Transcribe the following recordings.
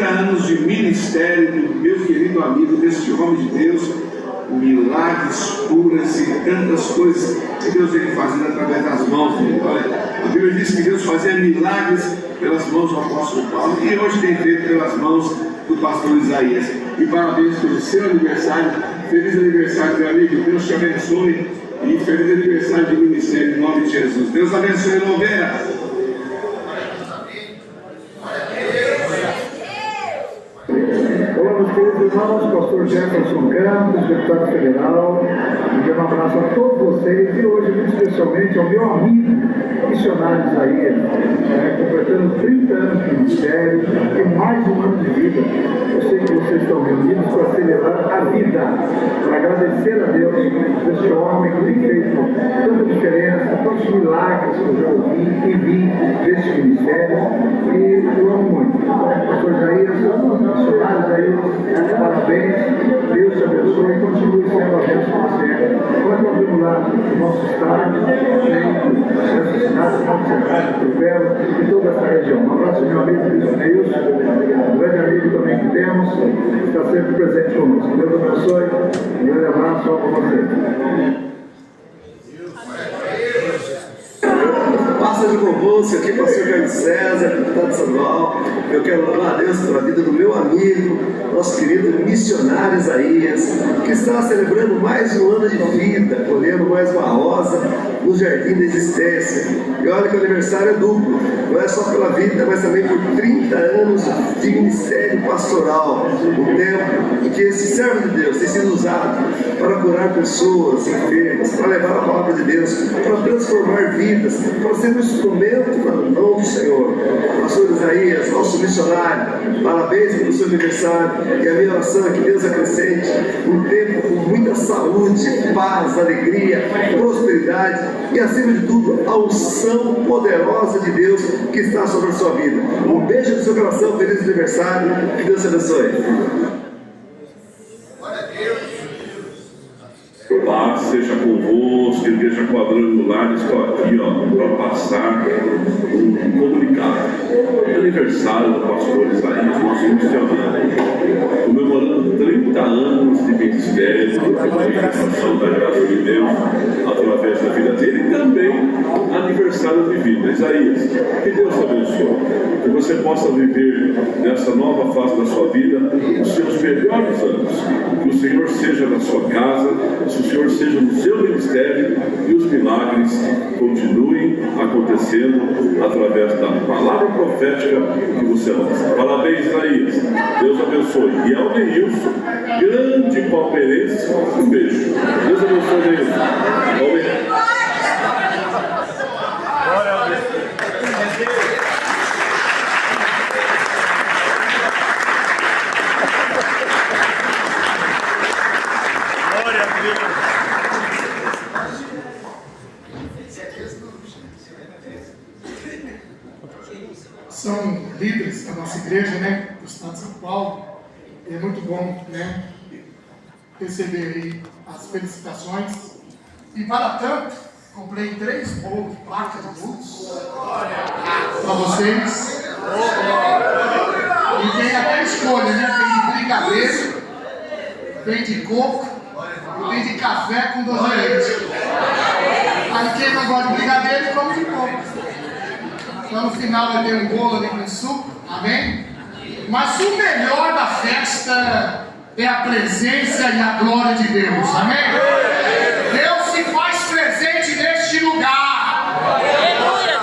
30 anos de ministério do meu querido amigo, deste homem de Deus, milagres, curas e tantas coisas que Deus vem fazendo através das mãos dele. Olha, a Bíblia diz que Deus fazia milagres pelas mãos do apóstolo Paulo e hoje tem feito pelas mãos do pastor Isaías. E parabéns pelo seu aniversário. Feliz aniversário, meu amigo. Deus te abençoe e feliz aniversário de ministério em nome de Jesus. Deus abençoe, Louveira. Olá, meus queridos irmãos, pastor Jefferson Campos, deputado federal, enviar um abraço a todos vocês e hoje, muito especialmente, ao meu amigo missionário Isaías, completando 30 anos de ministério e mais um ano de vida. Eu sei que vocês estão reunidos para celebrar a vida, para agradecer a Deus por este homem que tem feito tanta diferença, tantos milagres que eu já ouvi e vi deste ministério, e eu amo muito. Pastor Isaías, missionário Isaías, parabéns, Deus te abençoe e continue sendo a bênção que você é. Nós vamos lá no nosso estado, nessa cidade, nossa cidade, Trupelo e toda essa região. Um abraço, meu amigo Neilson, um grande amigo também que temos, está sempre presente conosco. Deus abençoe, um grande abraço para você. Passa de convulso, aqui pastor Carlos César, deputado estadual. Eu quero louvar a Deus pela vida do meu amigo, nosso querido missionário Isaías, que está celebrando mais um ano de vida, colhendo mais uma rosa no jardim da existência. E olha que o aniversário é duplo, não é só pela vida, mas também por 30 anos de ministério pastoral, um tempo em que esse servo de Deus tem sido usado para curar pessoas enfermas, para levar a palavra de Deus, para transformar vidas, para ser um instrumento na mão do Senhor. Pastor Isaías, nosso missionário, parabéns pelo seu aniversário, e a minha oração é que Deus acrescente um tempo com muita saúde, paz, alegria, prosperidade e, acima de tudo, a unção poderosa de Deus que está sobre a sua vida. Um beijo no seu coração, feliz aniversário, que Deus te abençoe. Paz seja convosco, Igreja Quadrangular, estou aqui para passar um comunicado. Aniversário do pastor Isaías, nosso missionário, comemorando 30 anos de ministério, de manifestação da graça de Deus através da vida dele e também aniversário de vida. Isaías, que Deus te abençoe, que você possa viver nessa nova fase da sua vida os seus melhores anos, que o Senhor seja na sua casa, que o Senhor seja no seu ministério e os milagres continuem acontecendo através da palavra profética que você lança. Parabéns, Isaías. Deus abençoe. E ao Neilson, grande palmeirense, um beijo. Deus abençoe, Neilson. São líderes da nossa igreja, né, do estado de São Paulo, e é muito bom, né, receber aí as felicitações. E para tanto, comprei 3 bolos, placas de luz para vocês. E tem até escolha, né, tem de brigadeiro, tem de coco e tem de café com doce de leite. Aí quem não gosta de brigadeiro, come de coco. Então no final vai ter um bolo ali com suco, amém? Mas o melhor da festa é a presença e a glória de Deus, amém? Deus se faz presente neste lugar.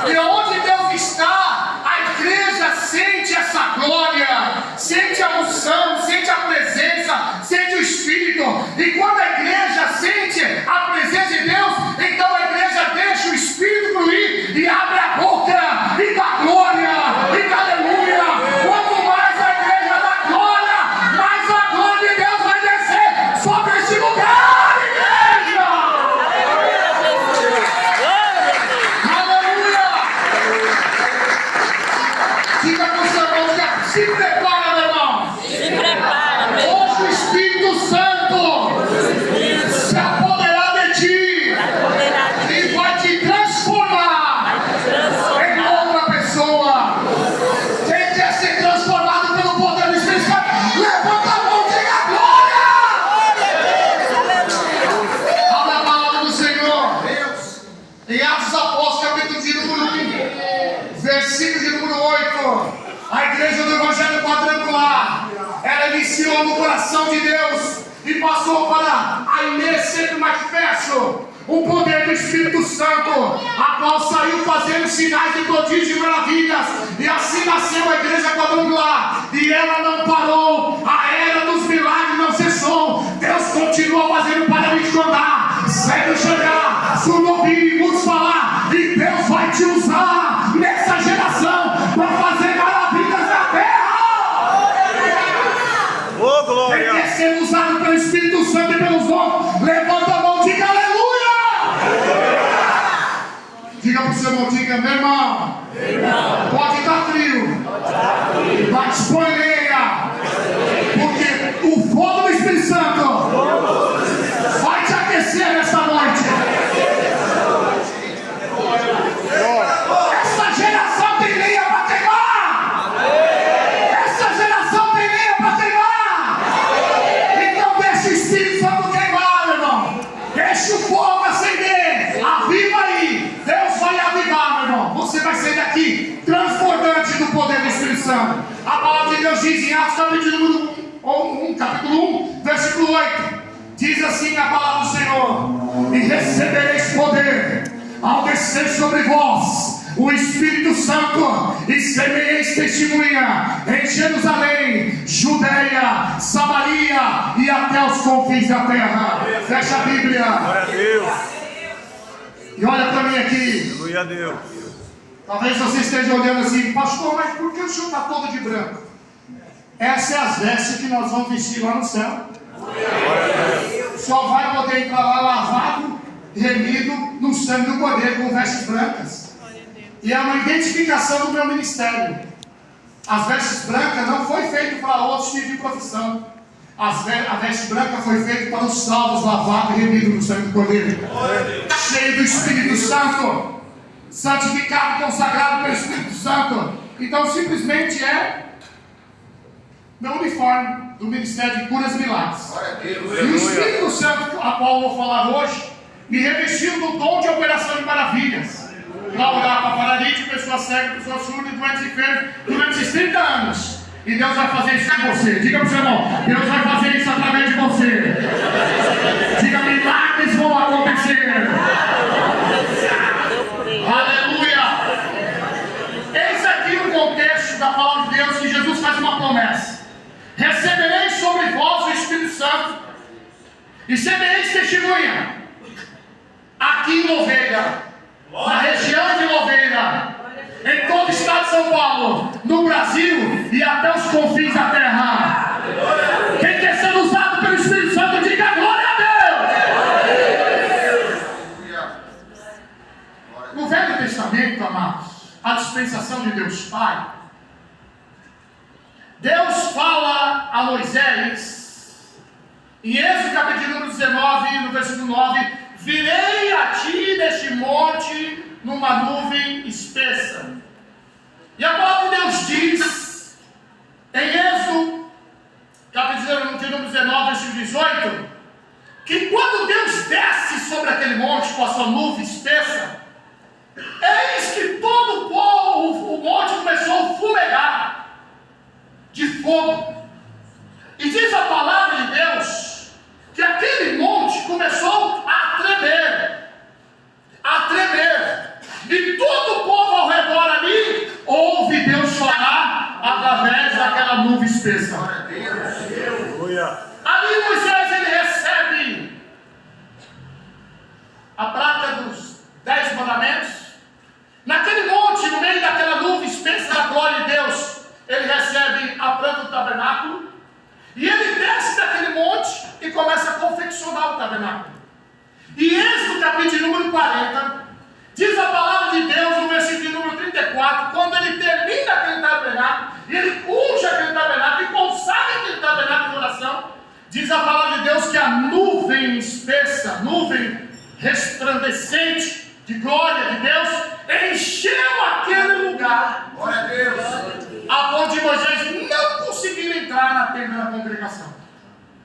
E onde Deus está, a igreja sente essa glória, sente a unção, sente a presença, sente o Espírito. E quando a igreja sente a presença de Deus, então a igreja deixa o Espírito fluir e abre a boca e dá glória e dá aleluia. Quanto mais a igreja dá glória, mais a glória de Deus vai descer sobre este lugar, igreja. iniciou no coração de Deus e passou para a Inês sempre mais perto. O poder do Espírito Santo, a qual saiu fazendo sinais de prodígios e maravilhas, e assim nasceu a igreja quadrangular, e ela não parou, a era dos milagres não cessou. Deus continuou fazendo paralítico andar, cego enxergar, surdo ouvir, mudos falar, e Deus vai te usar nessa geração para fazer maravilhas na terra. Oh, glória! Quem quer ser usado pelo Espírito Santo e pelos dons, levanta a mão, diga aleluia! Diga para o seu irmão, diga, meu irmão, pode estar frio, mas põe lenha, porque o fogo do Espírito Santo vai te aquecer nesta noite. Essa geração tem lenha para queimar. Essa geração tem lenha para queimar. Então deixa o Espírito Santo queimar, meu irmão. Deixa o fogo acender. Aviva aí. Deus vai avivar, meu irmão. Você vai sair daqui transbordante do poder do Espírito Santo. A palavra de Deus diz em Atos capítulo 1, versículo 8. Diz assim a palavra do Senhor: e recebereis poder ao descer sobre vós o Espírito Santo, e semeis testemunha em Jerusalém, Judeia, Samaria e até os confins da terra. Fecha a Bíblia. Glória a Deus. E olha para mim aqui. Glória a Deus. Talvez você esteja olhando assim: pastor, mas por que o senhor está todo de branco? Essa é as vestes que nós vamos vestir lá no céu. Só vai poder entrar lá lavado, remido no sangue do Cordeiro, com vestes brancas. E é uma identificação do meu ministério. As vestes brancas não foi feito para outros tipos de profissão. A veste branca foi feita para os salvos, lavados e remidos no sangue do Cordeiro, cheio do Espírito Santo, santificado, consagrado pelo Espírito Santo. Então simplesmente é meu uniforme do Ministério de Curas e Milagres. E o Espírito Santo, a qual eu vou falar hoje, me revestiu do dom de operação de maravilhas, para orar para paralítico, pessoa cega, pessoa surda, doentes e enfermos, durante esses 30 anos. E Deus vai fazer isso com você. Diga para o seu irmão: Deus vai fazer isso através de você. Diga: milagres vão acontecer. Aleluia. Eis aqui o contexto da palavra de Deus, que Jesus faz uma promessa: recebereis sobre vós o Espírito Santo, e semereis testemunha aqui em Louveira, na região de Louveira, em todo o estado de São Paulo, no Brasil e até os confins da terra. Quem quer ser usado pelo Espírito Santo, diga glória a Deus. No Velho Testamento, amados, a dispensação de Deus Pai, Deus fala a Moisés, em Êxodo capítulo número 19, no versículo 9: virei a ti neste monte numa nuvem espessa. E a palavra de Deus diz, em Êxodo capítulo número 19, versículo 18, que quando Deus desce sobre aquele monte com a sua nuvem espessa, eis que todo o monte começou a fumegar de fogo. E diz a palavra de Deus que aquele monte começou a tremer, e todo o povo ao redor ali ouve Deus falar através daquela nuvem espessa. Ali Moisés, ele recebe a prática dos 10 mandamentos. Naquele monte, no meio daquela nuvem espessa da glória de Deus, ele recebe a planta do tabernáculo, e ele desce daquele monte e começa a confeccionar o tabernáculo. E Êxodo capítulo número 40, diz a palavra de Deus no versículo número 34, quando ele termina aquele tabernáculo, e ele unge aquele tabernáculo e consagra aquele tabernáculo de oração, diz a palavra de Deus que a nuvem espessa, nuvem resplandecente de glória de Deus, encheu aquele lugar. Glória a Deus. A ponto de Moisés não conseguir entrar na tenda da congregação.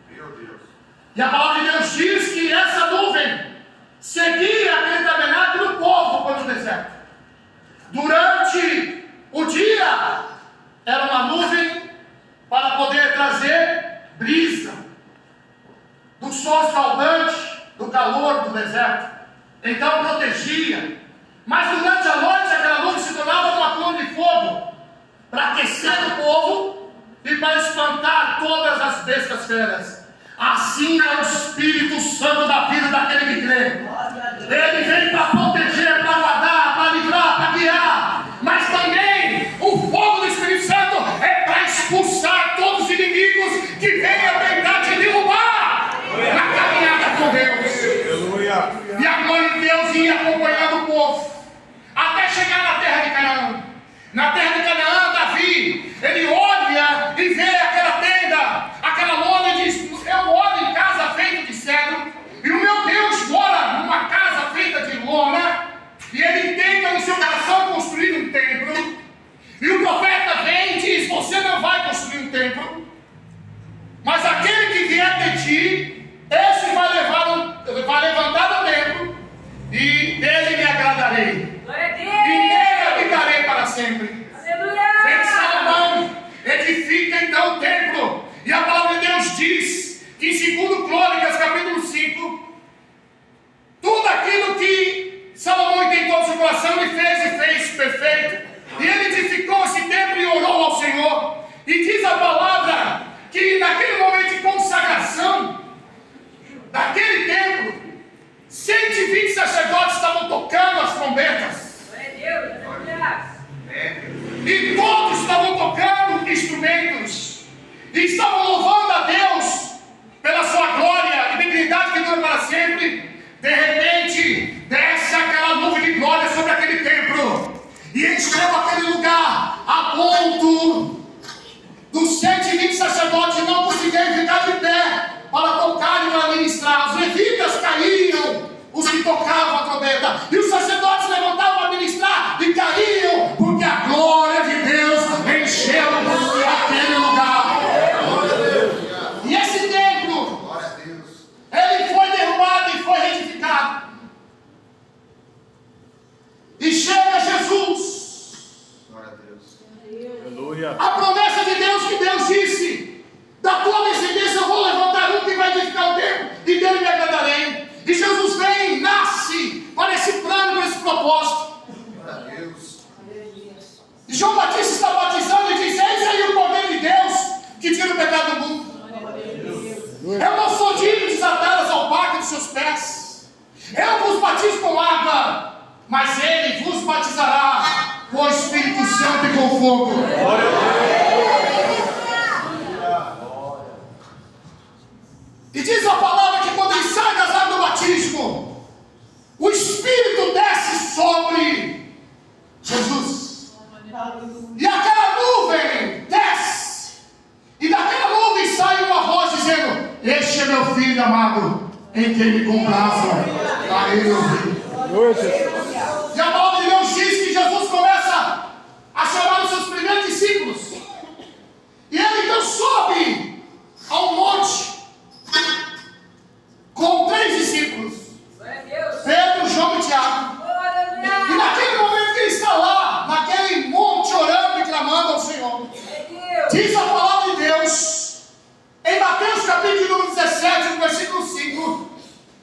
Meu Deus. E a palavra de Deus diz que essa nuvem seguia aquele tabernáculo do povo pelo deserto. Durante o dia, era uma nuvem para poder trazer sol escaldante do calor do deserto. Então protegia. Mas durante a noite aquela nuvem se tornava uma coluna de fogo para aquecer o povo e para espantar todas as bestas feras. Assim é o Espírito Santo da vida daquele que crê. Ele vem para proteger, para guardar, para livrar, para guiar. Mas também o fogo do Espírito Santo é para expulsar todos os inimigos que venham tentar te derrubar na caminhada com Deus. E a glória de Deus ia acompanhando o povo até chegar na terra de Canaã. Na terra de Canaã, Davi, ele olha e vê aquela tenda, aquela lona, e diz: eu moro em casa feita de cedro, e o meu Deus mora numa casa feita de lona. E ele tenta no seu coração construir um templo. E o profeta vem e diz: você não vai construir um templo, mas aquele que vier de ti, esse vai levantar o templo, e dele me agradarei, e nele habitarei para sempre. Vem Salomão, edifica então o templo. E a palavra de Deus diz que em 2 Crônicas, capítulo 5, tudo aquilo que Salomão intentou no seu coração, ele fez perfeito. E ele edificou esse templo e orou ao Senhor. E diz a palavra que naquele momento de consagração daquele templo, 120 sacerdotes estavam tocando as trombetas. E todos estavam tocando instrumentos. E estavam louvando a Deus pela sua glória e dignidade que dura para sempre. De repente, desce aquela nuvem de glória sobre aquele templo e encheu aquele lugar a ponto dos 120 sacerdotes não conseguirem ficar de pé para tocar e para ministrar. Os levitas caíam, os que tocavam a trombeta, e os sacerdotes levantavam para ministrar e caíam, porque a glória de Deus encheu aquele lugar. E esse templo, ele foi derrubado e foi reedificado. E chega Jesus. A promessa de Deus que Deus disse: da tua descendência eu vou levantar um que vai edificar o templo, e dele me agradarei. E Jesus vem, nasce para esse plano, para esse propósito. E João Batista está batizando e diz: eis aí o poder de Deus que tira o pecado do mundo. Eu não sou digno de desatar as alpacas dos seus pés. Eu vos batizo com água, mas ele vos batizará com o Espírito Santo e com fogo. E diz a palavra que quando ele sai das águas do batismo, o Espírito desce sobre Jesus. E aquela nuvem desce. E daquela nuvem sai uma voz dizendo: este é meu filho amado, em quem me comprazo. A ele ouvi. E a palavra de Deus diz que Jesus começa a chamar os seus primeiros discípulos. E ele então sobe a um monte com 3 discípulos, Pedro, João e Tiago. E naquele momento que ele está lá, naquele monte, orando e clamando ao Senhor, diz a palavra de Deus, em Mateus capítulo número 17, no versículo 5,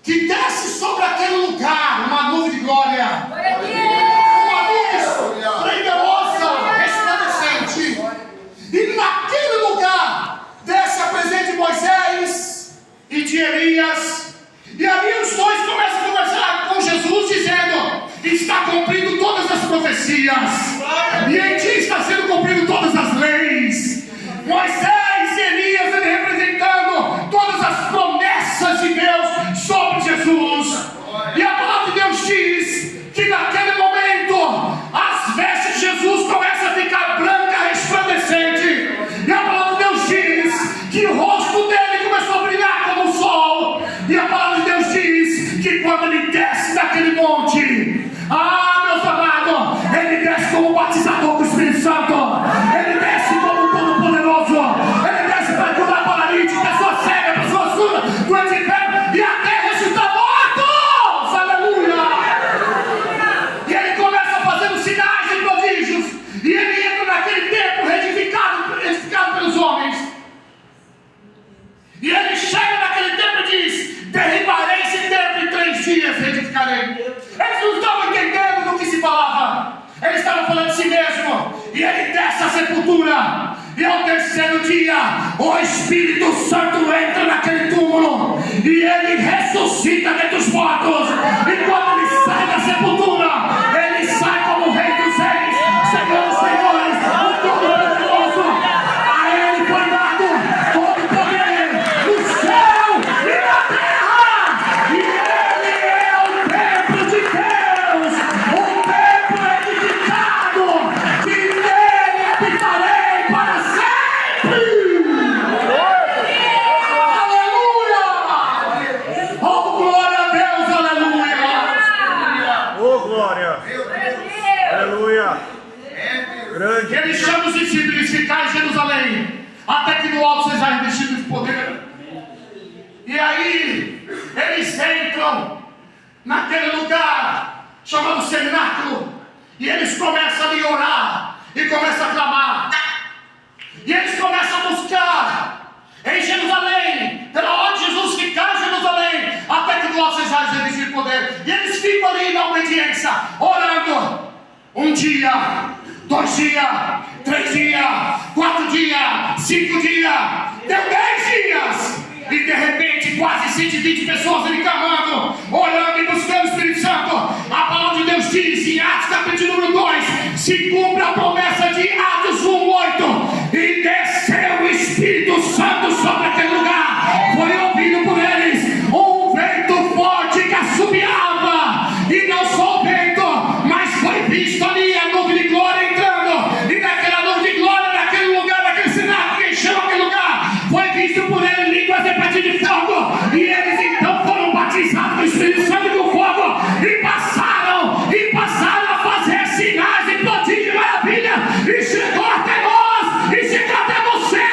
que desce sobre aquele lugar uma nuvem de glória, uma nuvem prenderosa, resplandecente. dia, o Espírito Santo entra naquele túmulo e ele ressuscita dentre os mortos. E quando ele sai da sepultura, ele sai como Rei dos Reis, Senhor dos Senhores, o Todo-Poderoso. A ele foi dado todo o poder no céu e na terra. E ele é o templo de Deus, o templo edificado, que nele habitarei para sempre. Aleluia! Oh, glória a Deus, aleluia! Oh, glória! Aleluia! Grande! Ele chama os discípulos ficar em Jerusalém, até que no alto seja revestido de poder. E aí, eles entram naquele lugar chamado cenáculo, e eles começam ali a orar, e começam a clamar, e eles começam a buscar em Jerusalém, pela onde Jesus ficar em Jerusalém, até que no alto seja revestido de poder. E eles ficam ali na obediência, orando. Um dia, 2 dias, 3 dias, 4 dias, 5 dias, deu 10 dias. E de repente quase 120 pessoas ali clamando, orando e buscando o Espírito Santo. A palavra de Deus diz em Atos capítulo número 2, se cumpre a promessa de Atos 1:8, e desceu o Espírito Santo sobre aquele lugar. Foi ouvido por eles um vento forte que assobiava, e não só o vento, mas foi visto ali a nuvem de glória entrando, e naquela nuvem de glória, naquele lugar, naquele cenário que encheu aquele lugar, foi visto por eles línguas de partir de fogo, e eles então foram batizados com o Espírito Santo e com fogo, e passaram a fazer sinais e prodígios e maravilha, e chegou até nós, e chegou até você,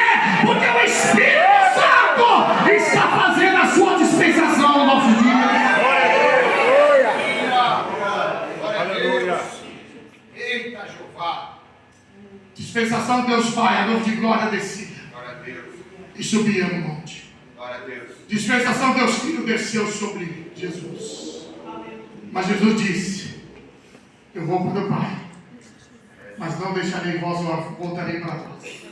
porque o Espírito Santo está fazendo a sua dispensação no nosso dia. Aleluia! Eita, Jeová. Dispensação de Deus Pai, a nuvem de glória descia Glória a Deus. e subia no monte. Glória a Deus. Dispensação de Deus Filho desceu sobre Jesus. Mas Jesus disse: eu vou para o meu Pai, mas não deixarei vós, eu voltarei para vós.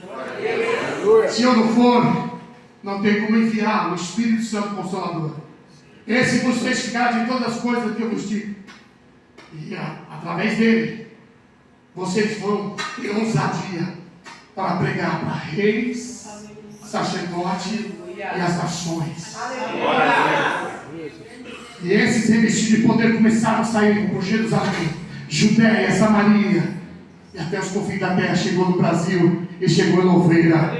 Se eu não for, não tem como enviar o Espírito Santo Consolador. Esse vos testificará de todas as coisas que eu vos digo. E através dele, vocês vão ter ousadia para pregar para reis, sacerdotes e as nações. E esses revestidos de poder começaram a sair por Jerusalém, Judéia, Samaria e até os confins da terra. Chegou no Brasil e chegou em Louveira.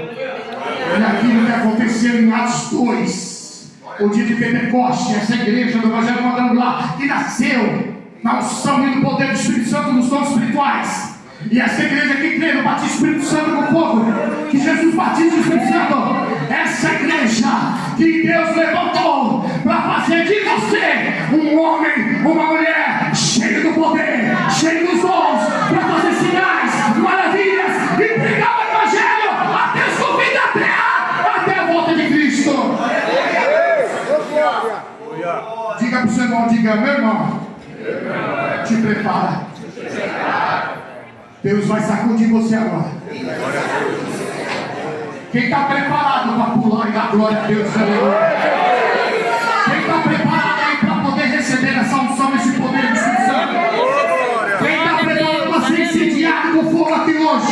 E aquilo que aconteceu em Atos 2, o dia de Pentecoste, essa igreja do Evangelho Quadrangular, que nasceu na unção e no poder do Espírito Santo nos dons espirituais. E essa igreja que crê no batismo do Espírito Santo com fogo, que Jesus batiza o Espírito Santo, essa igreja que Deus levantou para fazer de você um homem, uma mulher cheio do poder, cheio dos dons, para fazer sinais, maravilhas e pregar o Evangelho até os confins da terra, até a volta de Cristo. Diga para o seu irmão, diga: meu irmão, te prepara. Deus vai sacudir você agora. Quem está preparado para pular e dar glória a Deus? Quem está preparado aí para poder receber essa unção, esse poder do Espírito Santo? Quem está preparado para ser incendiado com fogo aqui hoje?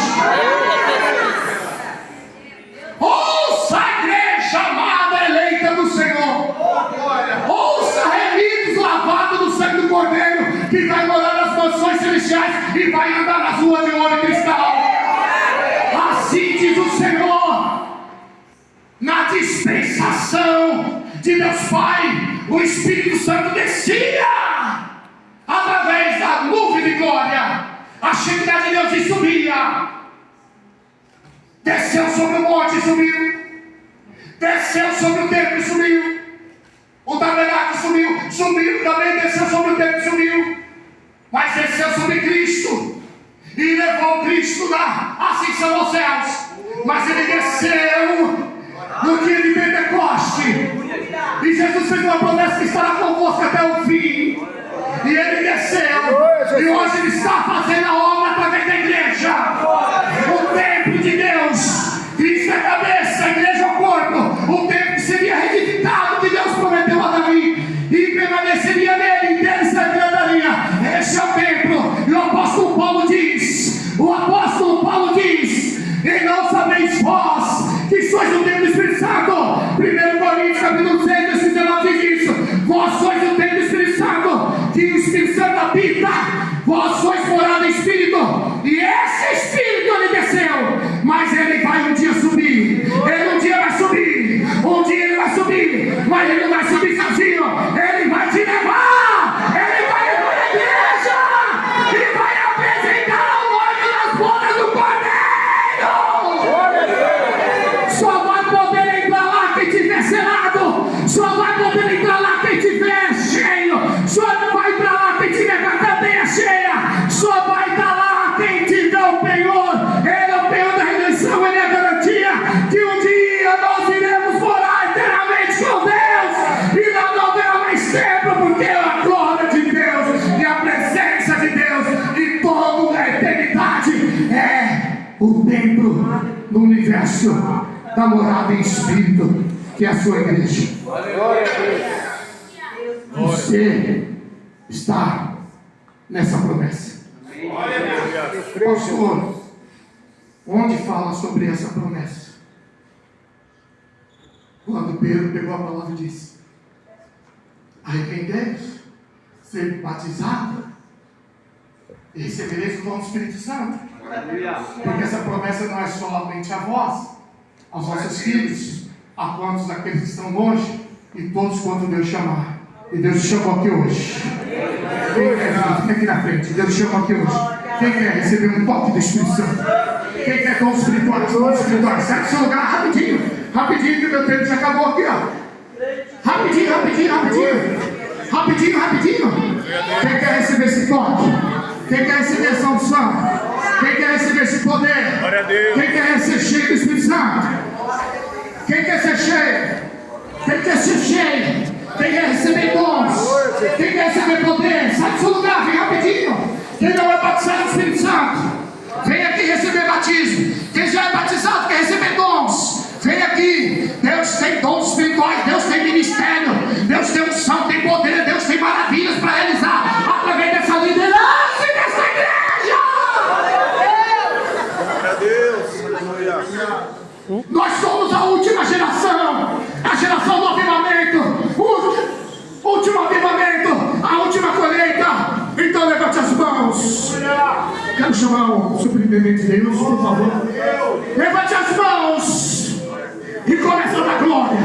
Ouça a igreja amada, eleita do Senhor. Ouça, remidos, lavados do sangue do Cordeiro, que vai morar nas mansões celestiais e vai andar nas ruas de ouro e cristal. Assim diz o Senhor: na dispensação de Deus Pai, o Espírito Santo descia através da nuvem de glória, a Shekinah de Deus e subia. Desceu sobre o monte e subiu. Desceu sobre o templo e subiu. O tabernáculo subiu também, desceu sobre o templo e subiu. Mas desceu sobre Cristo e levou Cristo na ascensão aos céus. Mas ele desceu no dia de Pentecoste, e Jesus fez uma promessa que estará convosco até o fim. E ele desceu, e hoje ele está fazendo a obra através da igreja, o templo de Deus. Cristo é cabeça. o templo que seria reedificado, que Deus prometeu a Davi, e permaneceria nele, e dele se agradaria. Esse é o templo. E o apóstolo Paulo diz, e não sabeis vós que sois o templo do Espírito Santo. 1 Coríntios capítulo 6, versículo 19 diz isso. Vós sois o templo do Espírito Santo, que o Espírito Santo habita. Vós sois morada em Espírito, e esse Espírito ele desceu, mas ele vai um dia subir. Ele um dia vai subir, mas ele não vai subir sozinho. Ele vai te levar, ele vai levar a igreja e vai apresentar ao noivo nas bodas do Cordeiro. Só vai poder entrar lá quem tiver selado, só vai poder entrar lá quem tiver cheio, só não vai entrar lá quem tiver com a cadeia cheia, só vai entrar lá quem tiver o penhor. Ele é o penhor da redenção, ele é a garantia que um dia nós iremos morar eternamente com Deus, e não haverá mais tempo, porque a glória de Deus e a presença de Deus e toda a eternidade é o templo no universo da morada em Espírito, que é a sua igreja. Você está nessa promessa. Pastor, onde fala sobre essa promessa? Quando Pedro pegou a palavra e disse: arrependei-vos, ser batizado e recebereis o dom do Espírito Santo. Porque essa promessa não é somente a vós, aos vossos filhos, a quantos daqueles que estão longe, e todos quanto Deus chamar. E Deus te chamou aqui hoje. Quem quer? Fica aqui na frente. Deus te chamou aqui hoje. Quem quer receber um toque do Espírito Santo? Quem quer dons espirituais? Dons espirituais. Sai do seu lugar rapidinho. Rapidinho, que o meu tempo já acabou aqui, ó. Rapidinho. Quem quer receber esse toque? Quem quer receber essa unção? Quem quer receber esse poder? Quem quer ser cheio do Espírito Santo? Quem quer ser cheio? Quem quer ser cheio? Quem quer receber dons? Quem quer receber poder? Sai do seu lugar, vem rapidinho. Quem não é batizado no Espírito Santo, vem aqui receber batismo. Quem já é batizado quer receber dons, vem aqui. Deus tem dons espirituais, Deus tem ministério, Deus tem unção, tem poder, Deus tem maravilhas para realizar através dessa liderança e dessa igreja. Glória a Deus. Nós somos a última geração, a geração do avivamento, último avivamento, a última colheita. Então levante as mãos. Quero chamar o superintendente de Deus, por favor. Levante as mãos e começa a dar glória.